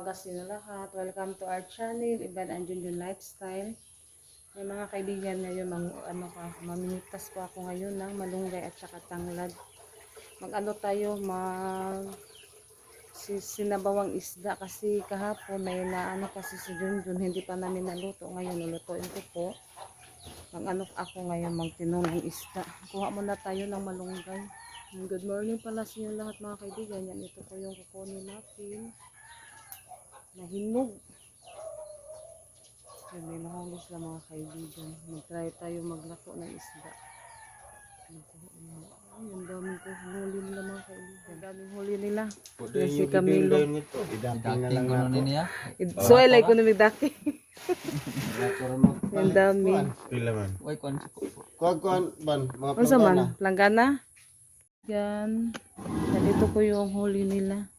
umaga sa inyo lahat. Welcome to our channel, Ivan and Junjun Lifestyle. May mga kaibigan ngayon, mamimitas po ako ngayon ng malunggay at saka tanglad. Tayo, sinabawang isda kasi kahapon may kasi si Junjun, hindi pa namin naluto. Ngayon, lulutuin ko po. Ako ngayon, magtinong isda. Kuha muna tayo ng malunggay. Good morning pala sa inyo lahat mga kaibigan. Yan, ito po yung kukunin natin. Nahinog. May nahuli sila mga kaibigan. Mag-try tayo maglako ng isda. Ay, ang daming ko huli nila mga kaibigan. Ang daming huli nila. Yan si Camilo. Idating na lang natin. So, I like ko na may daki. Ang dami. Pila man. Kuan ban mga Ano sa man? Langgana? Yan. Yan, ito po yung huli nila.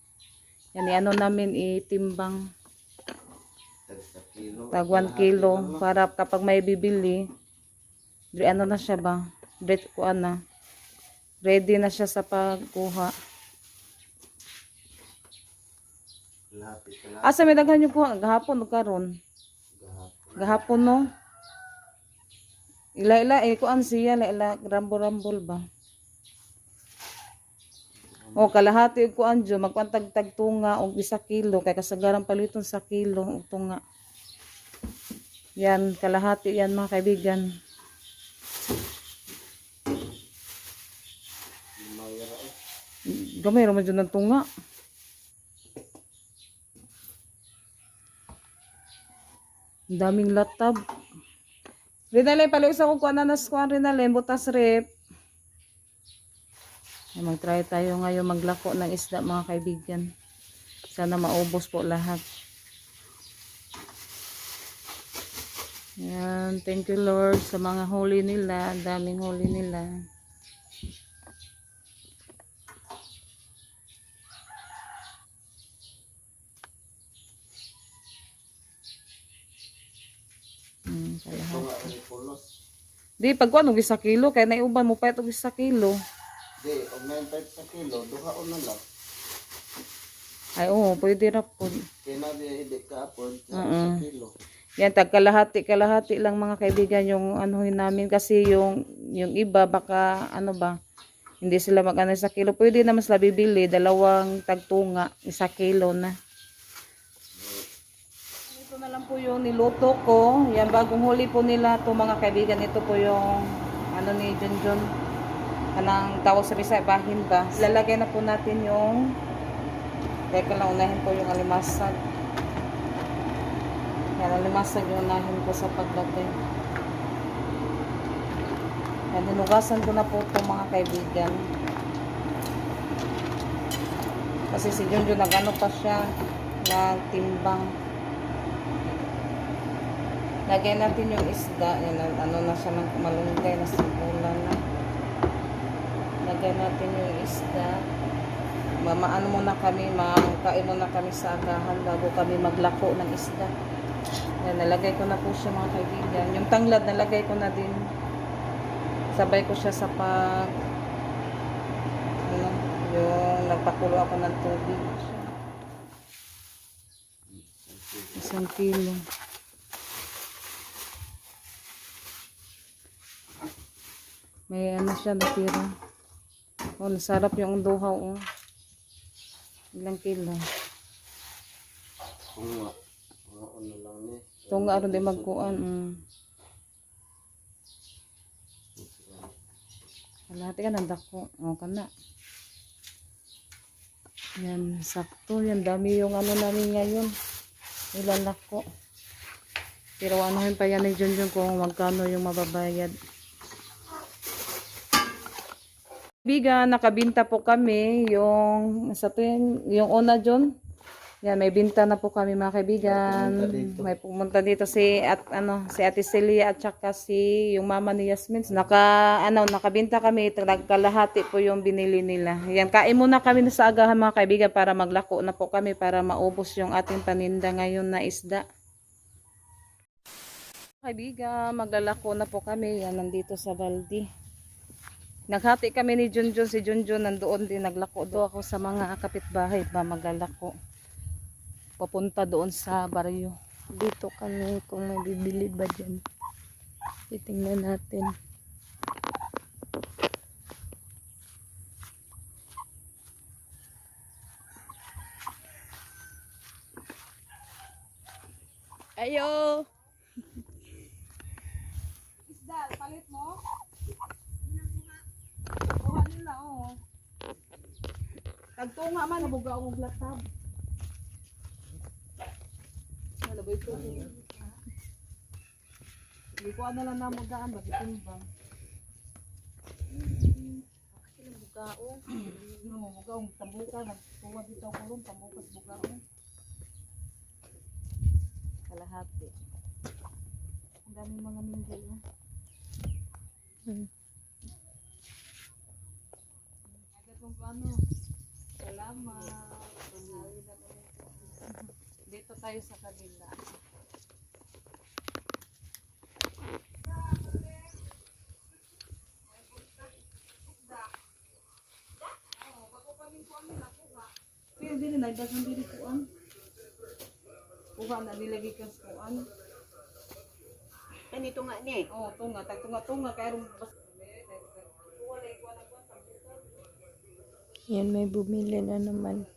Yan, ano namin itimbang. Tag 1 kilo. Para kapag may bibili, ano na siya ba? Ready na siya sa pagkuha. Asa may daghan yung kuha? Gahapon o karon? Gahapon no? Ila kuan siya, ila rambol ba? O kalahati ko anjo magpantag-tag tunga og 1 kilo kay kasagaran paliton sa kilo og tunga. Yan kalahati yan mga kaibigan. Gamay ra man jud ng tunga. Daming latab. Rinalay pala isa ko kuan na kuan rinalay butas rep. Mag-try tayo ngayon maglako ng isda mga kaibigan. Sana maubos po lahat. Yan, thank you Lord sa mga huli nila, daming huli nila. Di pagkuan og 1 kilo kay naiuban mo pa og 1 kilo. Di, og 9.5 sa kilo, duhaon na lang. Ay oo, pwede ra po. Kaya na di kaapon sa kilo. Yan, kalahati lang mga kaibigan yung anuhin namin kasi yung iba baka hindi sila mag-ano sa kilo. Pwede naman sila bibili, 2 tagtunga, 1 kilo na. Ito na lang po yung niluto ko. Yan, bagong huli po nila to mga kaibigan. Ito po yung ni Junjun. Anong tawag sa Bisaya, bahin ba? Lalagay na po natin yung teka lang, unahin po yung alimasag. Yan, alimasag yung unahin ko sa paglagay. Yan, hinugasan ko na po itong mga kaibigan. Kasi si Junjun nagano pa siya, nagtimbang. Lagay natin yung isda. Yan, na siya ng malunggay, nasimpulan na. Lagay natin yung isda. Makain muna kami sa agahan bago kami maglako ng isda. Yan, nalagay ko na po siya mga kaibigan. Yung tanglad nalagay ko na din. Sabay ko siya sa yung nagpakulo ako ng tubig. 1 kilo. May siya natira. Oh, nasarap yung duhaw, oh. Ilang kilo? Tunga aron di magkuan. Kalahati ka ng dako. O, kana. Yan, sakto. Yan, dami yung namin ngayon. Ilalako. Pero anuhin pa yan ni Junjun kung magkano yung mababayad. Biga, nakabinta po kami yung yung una dyan. Yan, may binta na po kami mga kaibigan. May pumunta dito si Ate Celia at saka yung mama ni Yasmin. Nakabinta kami, kalahati po yung binili nila. Yan, kain muna kami sa agahan mga kaibigan para maglako na po kami para maubos yung ating paninda ngayon na isda. Kaibigan, maglalako na po kami. Yan, nandito sa baldi. Naghati kami ni Junjun. Si Junjun nandoon din naglako. Do ako sa mga kapitbahay ba maglalako. papunta doon sa baryo. Dito kami kung may bibili ba dyan. Titingnan natin. Ayo! Isda, palit mo? Kuha nila, oh. Tagtunga man, nabuga akong latab. Wala ba ito? Hindi ko ano lang na magaan, bagitin ba? Bugaong. Bugaong, tambuka. Nagkuha dito ako rin, tambukas bugaong. Kalahati. Ang daming mga minggay. Agad kung paano. Salamat. Dito tayo sa kabila. Hindi na nagdagan diri kuan. Kuha na nilagay ka sa kuan. Kanito nga ni. Oh, tunga, tagtunga kay ron bas. Yan, may bumili na naman.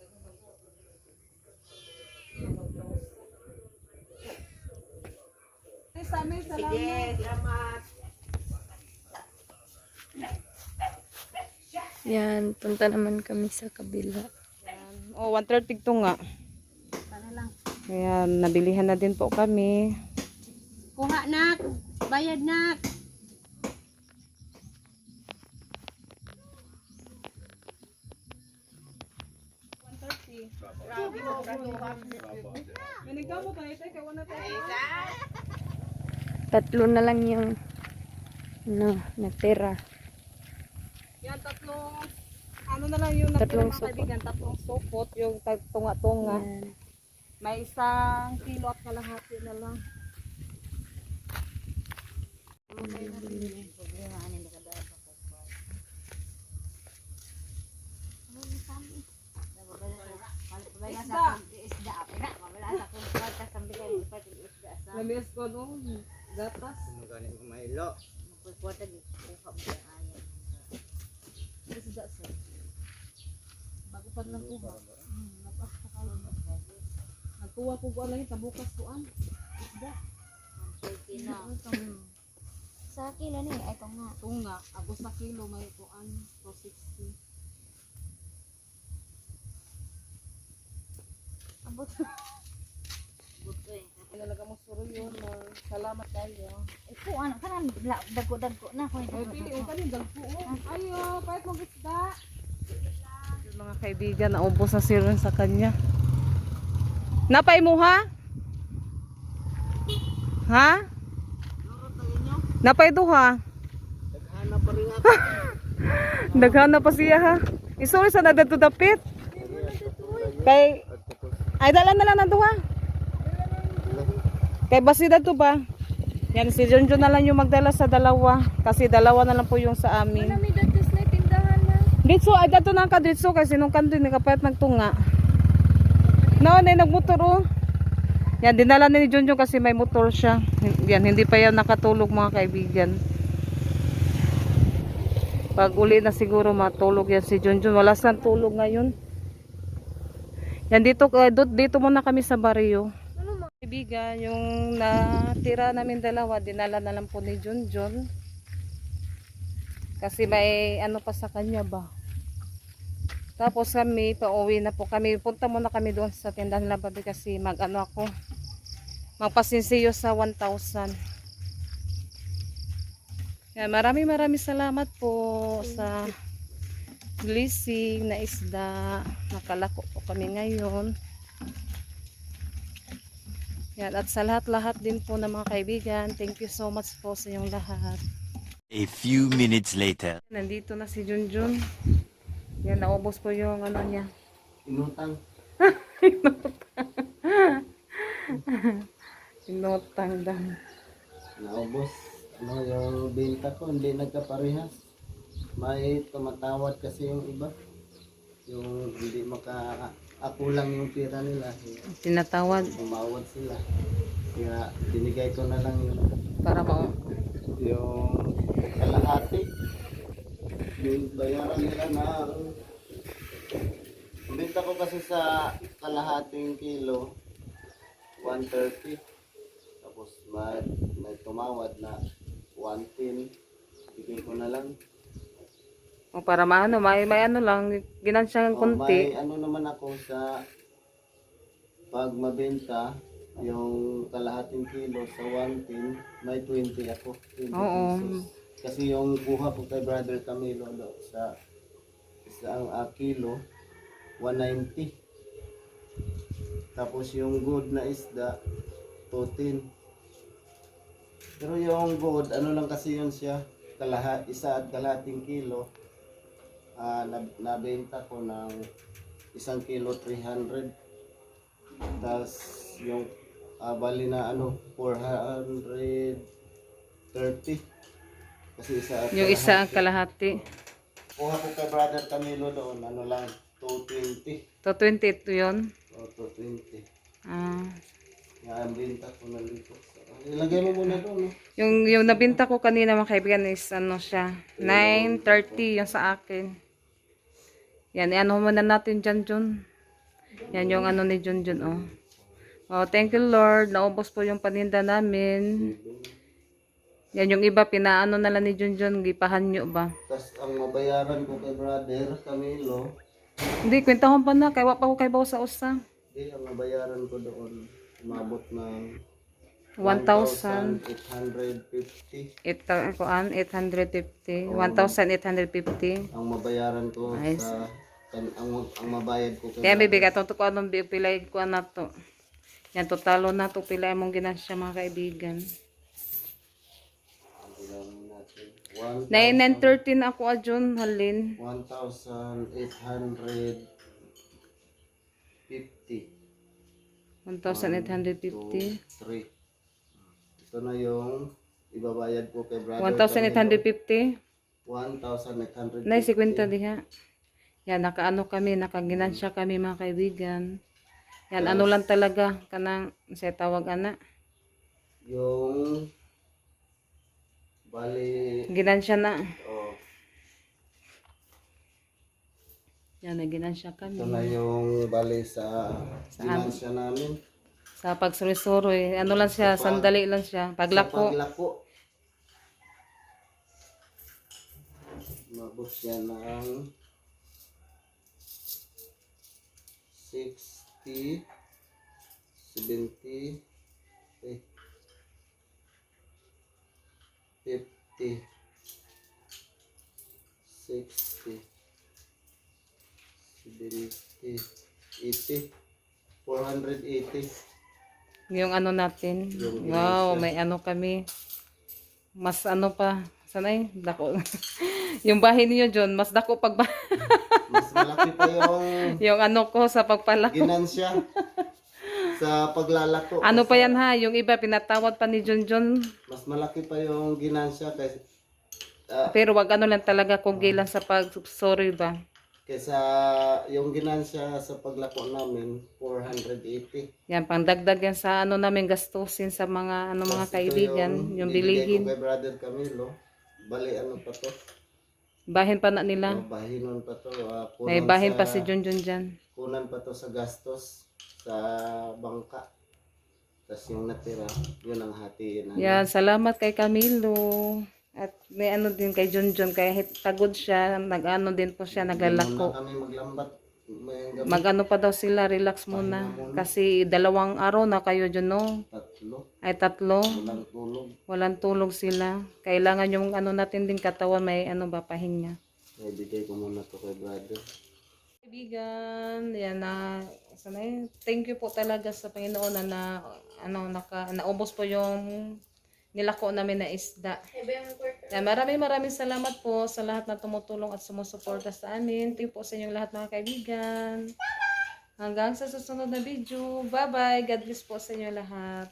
Sa amin, Sige, salamat. salamat. Yan, punta naman kami sa kabila. Oh, 130 tunga. Sana lang. Kaya nabilihan na din po kami. Kuha nak. Bayad nak. Tatlo na lang yung natira. Yan, ano na lang yung Tatlong nakita mga kaibigan, tatlong supot, yung tunga-tunga. Yan. May 1 kilo at kalahati na lang. Isda! Lamias ko doon, gatas. Magani mailo. Isda sir. Bago pa lang kuha. Nagkuha ko ko lang tabukas kuan. Isda. Sa kilo ni. Ito nga. Tunga, agos na kilo may kuan 260. Abot. Inalaga mo suro yun. Salamat tayo. Ito ano kanan dagko-dagko na ko. Ay, pili ko kanin dagpo. Ayo, kahit mong isda. Yung mga kaibigan, naubos na siro sa kanya. Napay mo ha? Ha? Napay duha? Daghana pa rin ako. Daghana pa siya ha? Isuri sa nagdadto dapit. Kay ay dala na lang ng duha. Kay basida to ba? Yan si Junjun na lang yung magdala sa dalawa kasi dalawa na lang po yung sa amin. May datos na tindahan na. Ditso ay dato nang ka ditso kasi nung kanto ni kapayat nagtunga. Naon ay nagmotor oh. Yan dinala ni Junjun kasi may motor siya. Yan hindi pa yan nakatulog mga kaibigan. Pag uli na siguro matulog yan si Junjun. Wala siyang tulog ngayon. Yan dito muna kami sa baryo. Kaibigan, yung natira namin dalawa, dinala na lang po ni Junjun. Kasi may ano pa sa kanya ba. Tapos kami, pauwi na po kami. Punta muna kami doon sa tindahan nila babi kasi mag-ano ako. Magpasinsiyo sa 1,000. Yan, maraming salamat po sa blessing na isda. Nakalako po kami ngayon. Yan, at sa lahat-lahat din po ng mga kaibigan, thank you so much po sa inyong lahat. A few minutes later. Nandito na si Junjun. Yan, naubos po yung ano niya. Inutang. Inutang daw. Naubos. Ano yung benta ko, hindi nagkaparehas. May tumatawad kasi yung iba. Yung hindi ako lang yung pera nila. Tinatawad Umawad sila. Kaya binigay ko na lang para yung kalahati. Yung bayaran nila na benta ko kasi sa kalahating kilo 130. Tapos may tumawad na 110. Bigay ko na lang. o para maano, may ano lang, ginansyang konti. May ano naman ako sa pag mabenta yung kalahating kilo sa 110, may 20 ako. 20 Oo. pesos. Kasi yung kuha ko kay Brother Camilo sa isang kilo, 190. Tapos yung good na isda, 210. Pero yung good, ano lang kasi yun siya, isa at kalahating kilo, nabenta ko ng 1 kilo 300. Tapos yung bali na 430. Kasi Yung isa ang kalahati. kuha ko kay Brother Camilo doon, ano lang, 220. To 20 ito yun. O, 220. Ah. Yan, benta ko na dito. Ilagay mo muna doon, no? Yung nabinta ko kanina mga kaibigan is ano siya, 9.30 yung sa akin. Yan, ano muna natin dyan, Jun. Yan yung ano ni Jun, oh. Oh, thank you Lord. Naubos po yung paninda namin. Yan yung iba, pinaano na lang ni Jun, gipahanyo ba? Tapos ang mabayaran ko kay Brother Camilo, Hindi, kwentahon pa na. Kaya pa ko kay bawa sa usa. ang mabayaran ko doon, umabot ng 1,850. 1,850. 1,850. Ang mabayaran ko Nice. ang mabayad ko kay Kaya bibigat to ko anong pilay ko na to. Yan, totalo na to. Pilay mong ginansya mga kaibigan. 913 ako adyon halin. 1,850. 1,850. 3. Ito na yung ibabayad ko kay Brother 1,850. 1,850. Nay, si kwenta diha. Yan, nakaano kami, nakaginansya kami mga kaibigan. Yan, ano lang talaga, kanang, sa tawag ana. Yung bali, Ginansya na. oh, Yan, naginansya ito kami. na yung bali sa finansya namin. Sa pagsurisuro, ano lang siya, sandali lang siya. Sa Paglako. paglako. Mabos yan ng 60, 70, 50, 60, 70, 80, 480. Yung ano natin. Yung Wow, ginansya. may ano kami. Mas ano pa. Sanay? Dako. Yung bahay niyo, John, mas dako pag Mas malaki pa yung yung ano ko sa pagpalako. ginansya sa paglalako. Ano pa yan ha? Yung iba, pinatawad pa ni John. Mas malaki pa yung ginansya kaysa Pero wag ano lang talaga kung gilan sa pag-sorry ba? yung ginansya sa paglako namin 480. Yan, pang dagdag yan sa ano namin gastusin sa mga ano mga Tapos ito kaibigan. Yung binigay bilihin. ko kay Brother Camilo. Bali ano pa to? Bahin pa na nila. Bahinon pa to. May bahin pa si John dyan. Kunan pa to sa gastos sa bangka. Tapos yung natira, yun ang hatiin. Yan, salamat kay Camilo. At may ano din kay John kahit pagod siya, nag-ano din po siya, Muna naglalako. kami maglambat. May gabi, Mag-ano pa daw sila, relax muna. Kasi 2 araw na kayo dyan, no? 3. Ay 3. Walang tulog. Walang tulog sila. Kailangan yung ano natin din katawan, may ano ba, pahinga. May bigay ko muna to kay Brother. Kaibigan, yan na, sanay, thank you po talaga sa Panginoon na naubos po yung nilako namin na isda. Yan, maraming salamat po sa lahat na tumutulong at sumusuporta sa amin. Thank you po sa inyong lahat mga kaibigan. Hanggang sa susunod na video. Bye-bye. God bless po sa inyo lahat.